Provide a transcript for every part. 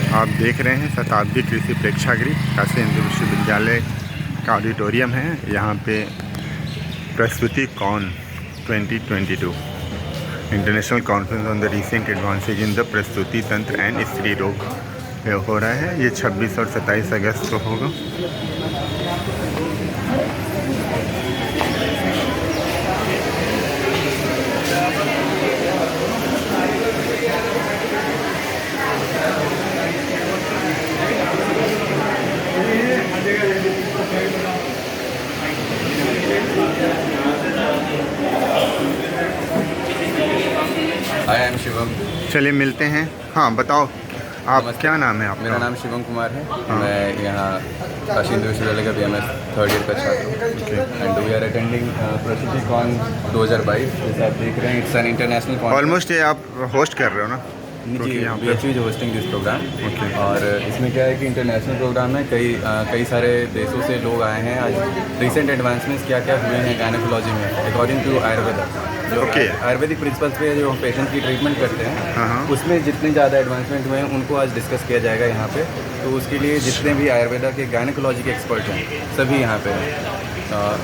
आप देख रहे हैं शताब्दी कृषि प्रेक्षागृह काशी हिंदू विश्वविद्यालय का ऑडिटोरियम है। यहाँ पे Prastuti con 2022 international conference on the recent advances in the Prastuti Tantra and स्त्री रोग हो रहा है। ये 26 और 27 अगस्त को होगा। हाय, आई एम शिवम। चलिए मिलते हैं। हाँ बताओ, आप क्या नाम है आपका? मेरा नाम शिवम कुमार है। मैं यहाँ काशी हिंदू विश्वविद्यालय का BMS थर्ड ईयर का छात्र हूँ and we are attending Prastuti con 2022। जैसे आप देख रहे हैं, it's an international con. Almost ये आप होस्ट कर रहे हो ना? जी, BHU is hosting this program. और इसमें क्या है कि इंटरनेशनल प्रोग्राम है। कई सारे देशों से लोग आए हैं। आज रिसेंट एडवांसमेंट्स क्या क्या हुए हैं गायनेकोलॉजी में अकॉर्डिंग टू आयुर्वेदा, जो आयुर्वेदिक प्रिंसिपल्स पे जो हम पेशेंट की ट्रीटमेंट करते हैं, उसमें जितने ज़्यादा एडवांसमेंट हुए हैं उनको आज डिस्कस किया जाएगा यहाँ पे। तो उसके लिए जितने भी आयुर्वेदा के गायनेकोलॉजी के एक्सपर्ट हैं सभी यहाँ पे हैं।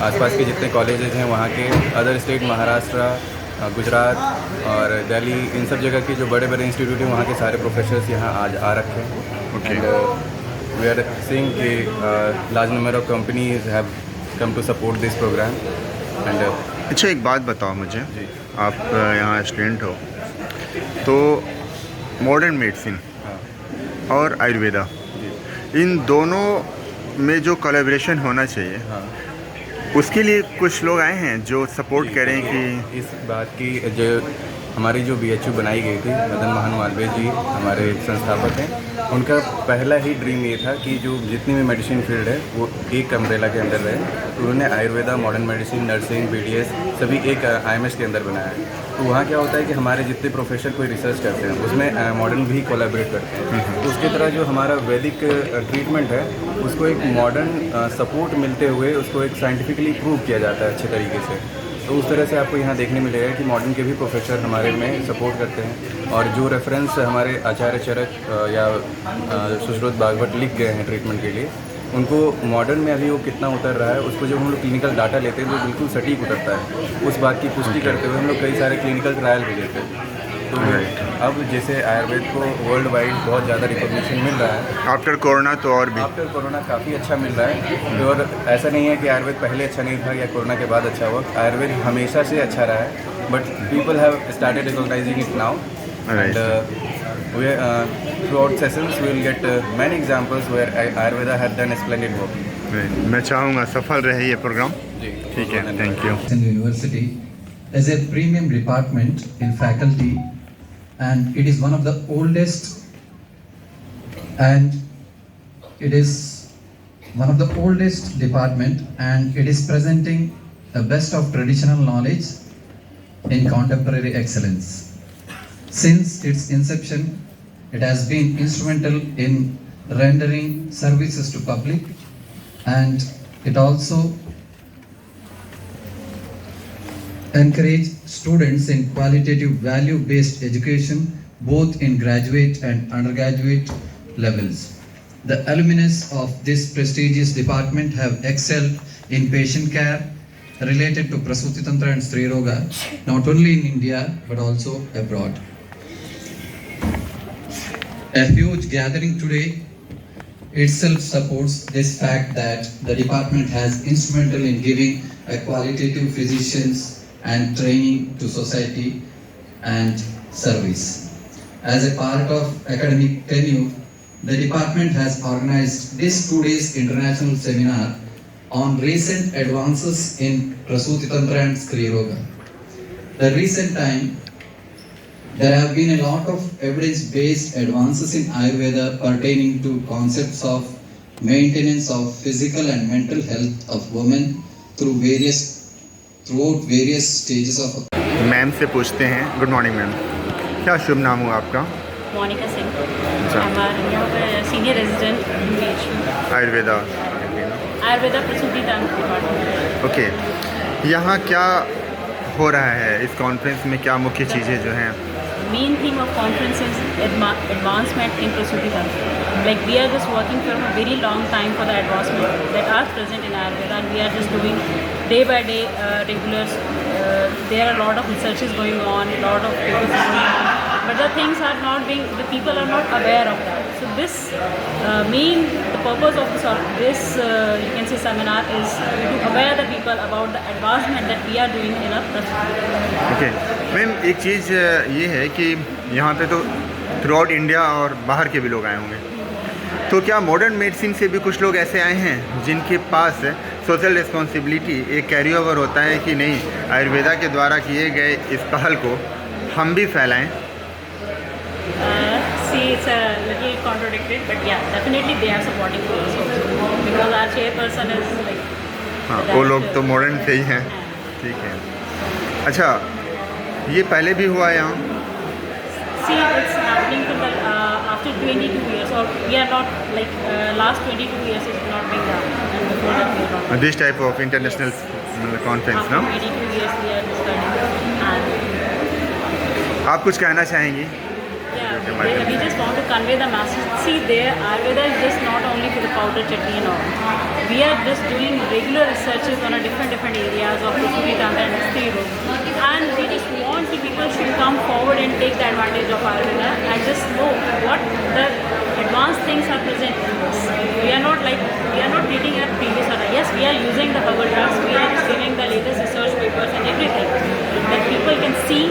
आसपास के जितने कॉलेजेस हैं वहाँ के, अदर स्टेट, महाराष्ट्र, गुजरात और दिल्ली, इन सब जगह के जो बड़े बड़े इंस्टीट्यूट हैं वहाँ के सारे प्रोफेसर्स यहाँ आज आ रखे हैं। एंड वी आर सीइंग कि large number of companies have come to support this program. And अच्छा, एक बात बताओ मुझे। आप यहाँ स्टूडेंट हो, तो मॉडर्न मेडिसिन और आयुर्वेदा, इन दोनों में जो कोलैबोरेशन होना चाहिए, उसके लिए कुछ लोग आए हैं जो सपोर्ट करें कि इस बात की, जो हमारी जो BHU बनाई गई थी, मदन मोहन मालवीय जी हमारे संस्थापक हैं, उनका पहला ही ड्रीम ये था कि जो जितनी भी मेडिसिन फील्ड है वो एक अम्ब्रेला के अंदर रहे। तो उन्होंने Ayurveda, modern medicine, nursing, BDS सभी एक IMS के अंदर बनाया है। तो वहाँ क्या होता है कि हमारे जितने प्रोफेसर कोई रिसर्च करते हैं उसमें मॉडर्न भी कोलैबोरेट करते हैं। तो उसकी तरह जो हमारा वैदिक ट्रीटमेंट है उसको एक मॉडर्न सपोर्ट मिलते हुए उसको एक साइंटिफिकली प्रूव किया जाता है अच्छे तरीके से। तो उस तरह से आपको यहाँ देखने मिलेगा कि मॉडर्न के भी प्रोफेसर हमारे में सपोर्ट करते हैं। और जो रेफरेंस हमारे आचार्य चरक या सुश्रुत भागवत लिख गए हैं ट्रीटमेंट के लिए, उनको मॉडर्न में अभी वो कितना उतर रहा है, उसको जब हम लोग क्लिनिकल डाटा लेते हैं तो बिल्कुल सटीक उतरता है। उस बात की पुष्टि करते हुए हम लोग कई सारे क्लिनिकल ट्रायल भी लेते हैं। तो अब जैसे आयुर्वेद को वर्ल्ड वाइड बहुत ज़्यादा रिकॉग्निशन मिल रहा है आफ्टर कोरोना, तो और भी आफ्टर कोरोना काफ़ी अच्छा मिल रहा है। और ऐसा नहीं है कि आयुर्वेद पहले अच्छा नहीं था या कोरोना के बाद अच्छा हुआ। आयुर्वेद हमेशा से अच्छा रहा है, but people have started recognising it now. And throughout sessions we will get many examples where Ayurveda had done a splendid work. मैं चाहूँगा सफल रहे ये प्रोग्राम। ठीक है, thank you. University is a premium department in faculty, and it is one of the oldest, and it is one of the oldest department, and it is presenting the best of traditional knowledge in contemporary excellence. Since its inception, it has been instrumental in rendering services to public, and it also encourage students in qualitative value-based education both in graduate and undergraduate levels. The alumnus of this prestigious department have excelled in patient care related to Prasuti Tantra and Stri Roga, not only in India but also abroad. A huge gathering today itself supports this fact that the department has instrumental in giving a qualitative physicians and training to society and service. As a part of academic tenure, the department has organized this 2 days international seminar on recent advances in Prasuti Tantra and Stri Roga. The recent time, there have been a lot of evidence-based advances in Ayurveda pertaining to concepts of maintenance of physical and mental health of women throughout various stages of. Ma'am से पूछते हैं। Good morning ma'am, क्या शुभ नाम हुआ आपका? मोनिका सिंह। हमारे यहाँ पर सीनियर रेजिडेंट आयुर्वेदा प्रसूति तंत्र डिपार्टमेंट। ओके, यहाँ क्या हो रहा है इस कॉन्फ्रेंस में? क्या मुख्य चीज़ें जो हैं? main theme of conference is advancement in Prasuti Tantra. Like we are just working for a very long time for the advancement that are present in Ayurveda, and we are just doing day by day regulars. There are a lot of researches going on, a lot of papers going on, but the things are not being, the people are not aware of that. So this the purpose of this you can say seminar is to aware the people about the advancement that we are doing in our Prasuti. Okay ma'am, एक चीज़ ये है कि यहाँ पे तो through out India और बाहर के भी लोग आए होंगे, तो क्या मॉडर्न मेडिसिन से भी कुछ लोग ऐसे आए हैं जिनके पास सोशल रिस्पॉन्सिबिलिटी एक कैरी ओवर होता है कि नहीं, आयुर्वेदा के द्वारा किए गए इस पहल को हम भी फैलाएं? See, it's a little contradicted, but yeah, definitely they are supporting us also because our chairperson is like. हाँ, वो लोग तो मॉडर्न से ही हैं, ठीक है। अच्छा, ये पहले भी हुआ है यहाँ? See, it's happening from the after 22 years, or we are not like last 22 years is not being done, and before that we are not. This type of international conference After ना? 22 years we are studying, and आप कुछ कहना चाहेंगी? yeah, we just want to convey the message. See, there Ayurveda is just not only for the powder chutney and all. We are just doing regular researches on a different areas of Prasuti Tantra and Stri Roga, and we just want the people should come forward and take the advantage of Ayurveda and just know what the advanced things are present in this. We are not treating at previous order. Yes, we are using the herbal drugs, we are just giving the latest research papers and everything that people can see.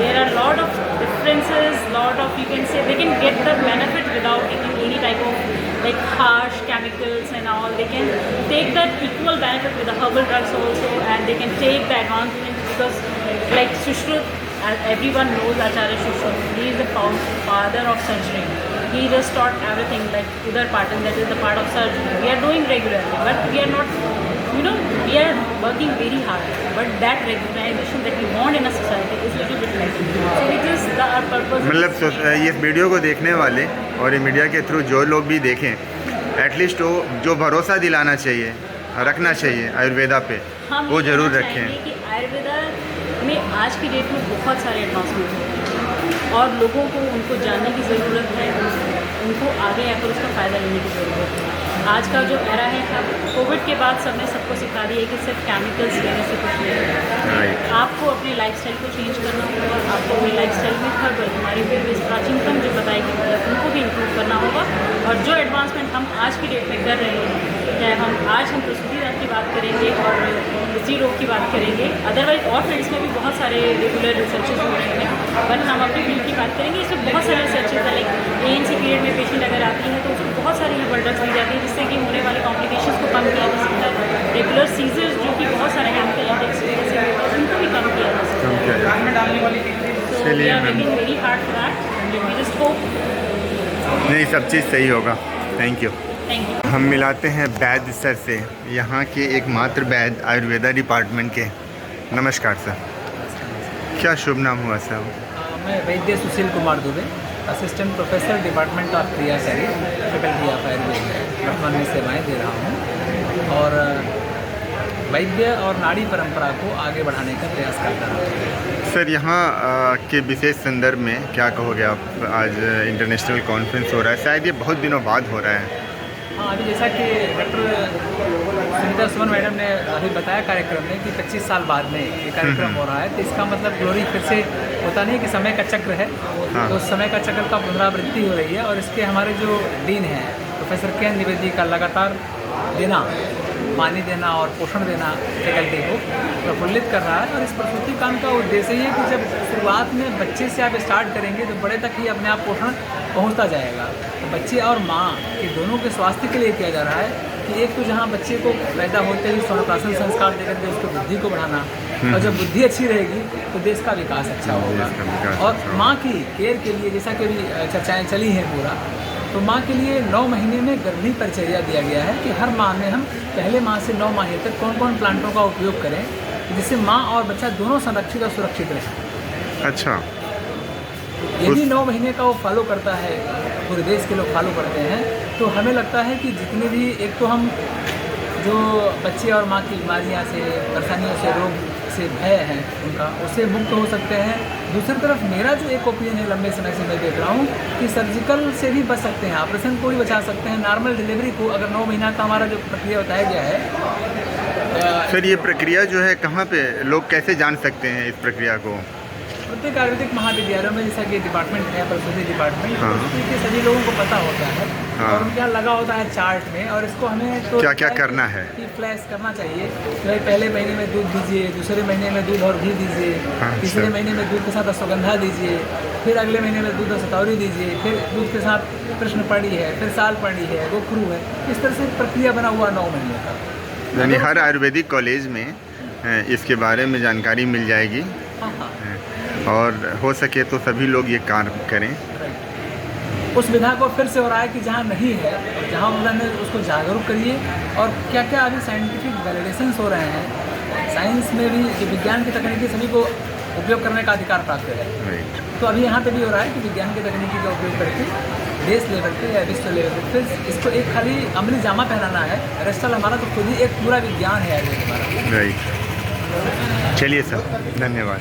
There are a lot of differences, lot of, you can say, they can get the benefit without taking any type of like harsh chemicals and all. They can take that equal benefit with the herbal drugs also, and they can take the advancement because like Sushruta, as everyone knows Acharya Sushruta, he is the father of surgery. He just taught everything like Udar Patan, that is the part of surgery. We are doing regularly, but we are not, we are working very hard. But that recognition that we want in a society is little bit less. So it is our purpose. मतलब ये video को देखने वाले और ये media के through जो लोग भी देखें, एटलीस्ट वो जो भरोसा दिलाना चाहिए, रखना चाहिए आयुर्वेदा पे, वो ज़रूर रखें। कि आयुर्वेदा में आज की डेट में बहुत सारे एडवांसमेंट हैं और लोगों को उनको जानने की ज़रूरत है, उनको आगे आकर उसका फ़ायदा लेने की ज़रूरत है। आज का जो एरा है, अब कोविड के बाद सबने सबको सिखा दिया है कि सिर्फ केमिकल्स लेने से कुछ नहीं होगा। आपको अपने लाइफस्टाइल को चेंज करना होगा, आपको अपने लाइफस्टाइल में हर्बल, हमारे प्रीवियस प्राचीनतम जो बताएगी उनको भी इम्प्रूव करना होगा। और जो एडवांसमेंट हम आज की डेट में कर रहे हैं, चाहे हम प्रसूति तंत्र की बात करेंगे और स्त्री रोग की बात करेंगे, अदरवाइज और फील्ड्स में भी बहुत सारे रेगुलर रिसर्चेज हो रहे हैं, बट हम अपनी फील्ड की बात करेंगे। इसमें बहुत सारे रिसर्चेज है, लाइक ANC पीरियड में पेशेंट अगर आती है तो उसको बहुत सारी हेर्बल ड्रग्स दी जाती है जिससे कि होने वाले कॉम्प्लिकेशंस को कम किया जा सकता है। रेगुलर सीजर्स जो कि बहुत सारे केमिकल इंटेक्स की वजह से होता है, उनको भी कम किया जा सकता है। So we are working very hard for that, we just hope नहीं, सब चीज़ सही होगा। Thank you. Thank you. हम मिलाते हैं वैद्य सर से, यहाँ के एकमात्र वैद्य आयुर्वेदा डिपार्टमेंट के। नमस्कार सर, क्या शुभ नाम हुआ सर? मैं Vaidya Sushil Kumar Dubey, assistant professor department of Kriyasharir, faculty of Ayurveda, वर्तमान में सेवाएं दे रहा हूँ और वैद्य और नाड़ी परंपरा को आगे बढ़ाने का प्रयास करता हूँ। सर, यहाँ के विशेष संदर्भ में क्या कहोगे आप? आज इंटरनेशनल कॉन्फ्रेंस हो रहा है, शायद ये बहुत दिनों बाद हो रहा है। हाँ, अभी जैसा कि डॉक्टर सुनीता सुमन मैडम ने अभी बताया कार्यक्रम में कि 25 साल बाद में ये कार्यक्रम हो रहा है, तो इसका मतलब ग्लोरी फिर से होता नहीं कि समय का चक्र है, तो उस समय का चक्र का पुनरावृत्ति हो रही है। और इसके हमारे जो डीन हैं प्रोफेसर के द्विवेदी का लगातार देना, पानी देना और पोषण देना फैकल्टी को प्रफुल्लित कर रहा है। और इस प्रसूति कांड का उद्देश्य ये है कि जब शुरुआत में बच्चे से आप स्टार्ट करेंगे तो बड़े तक ही अपने आप पोषण पहुंचता जाएगा। तो बच्चे और माँ के दोनों के स्वास्थ्य के लिए किया जा रहा है कि एक तो जहाँ बच्चे को पैदा होते ही स्वर्ण संस्कार देकर के उसको बुद्धि को बढ़ाना, और जब बुद्धि अच्छी रहेगी तो देश का विकास अच्छा होगा। और माँ की केयर के लिए जैसा कि अभी चर्चाएँ चली हैं पूरा, तो माँ के लिए 9 महीने में गर्भी परिचर्या दिया गया है कि हर माह में हम पहले माह से 9 माह तक कौन कौन प्लांटों का उपयोग करें जिससे माँ और बच्चा दोनों संरक्षित और सुरक्षित रहें। अच्छा, यदि 9 महीने का वो फॉलो करता है, पूरे देश के लोग फॉलो करते हैं, तो हमें लगता है कि जितने भी एक तो हम जो बच्चे और माँ की बीमारियाँ से, परेशानियों से, रोग से भय है उनका, उससे मुक्त हो सकते हैं। दूसरी तरफ मेरा जो एक ओपिनियन है, लंबे समय से मैं देख रहा हूँ कि सर्जिकल से भी बच सकते हैं, ऑपरेशन को भी बचा सकते हैं। नॉर्मल डिलीवरी को अगर 9 महीना का हमारा जो प्रक्रिया बताया गया है। सर ये प्रक्रिया जो है कहाँ पे लोग कैसे जान सकते हैं इस प्रक्रिया को? प्रत्येक आयुर्वेदिक महाविद्यालयों में जैसा कि डिपार्टमेंट है, प्रसूति डिपार्टमेंट, हाँ। उसके सभी लोगों को पता होता है। हाँ। और उनके यहाँ लगा होता है चार्ट में, और इसको हमें तो क्या क्या करना है? कि फ्लैश करना चाहिए कि भाई पहले महीने में दूध दीजिए, दूसरे महीने में दूध और घी दीजिए, हाँ, तीसरे अच्छा। महीने में दूध के साथ अश्वगंधा दीजिए, फिर अगले महीने में दूध और सतौरी दीजिए, फिर दूध के साथ कृष्ण पड़ी है, फिर साल पड़ी है, गोखरू है। इस तरह से प्रक्रिया बना हुआ 9 महीने का। यानी हर आयुर्वेदिक कॉलेज में इसके बारे में जानकारी मिल जाएगी, हाँ हाँ, और हो सके तो सभी लोग ये कार्य करें। उस विधा को फिर से हो रहा है कि जहाँ नहीं है, जहाँ उन्होंने उसको जागरूक करिए। और क्या क्या अभी साइंटिफिक वैलिडेशंस हो रहे हैं, साइंस में भी जो विज्ञान की तकनीकी सभी को उपयोग करने का अधिकार प्राप्त है। राइट। तो अभी यहाँ पे भी हो रहा है कि विज्ञान की तकनीकी का उपयोग करके देश लेवल पे या विश्व लेवल पे फिर इसको एक खाली अमली जामा पहनाना है। रेस्टल हमारा तो खुद ही एक पूरा विज्ञान है हमारा। राइट। चलिए सर, धन्यवाद।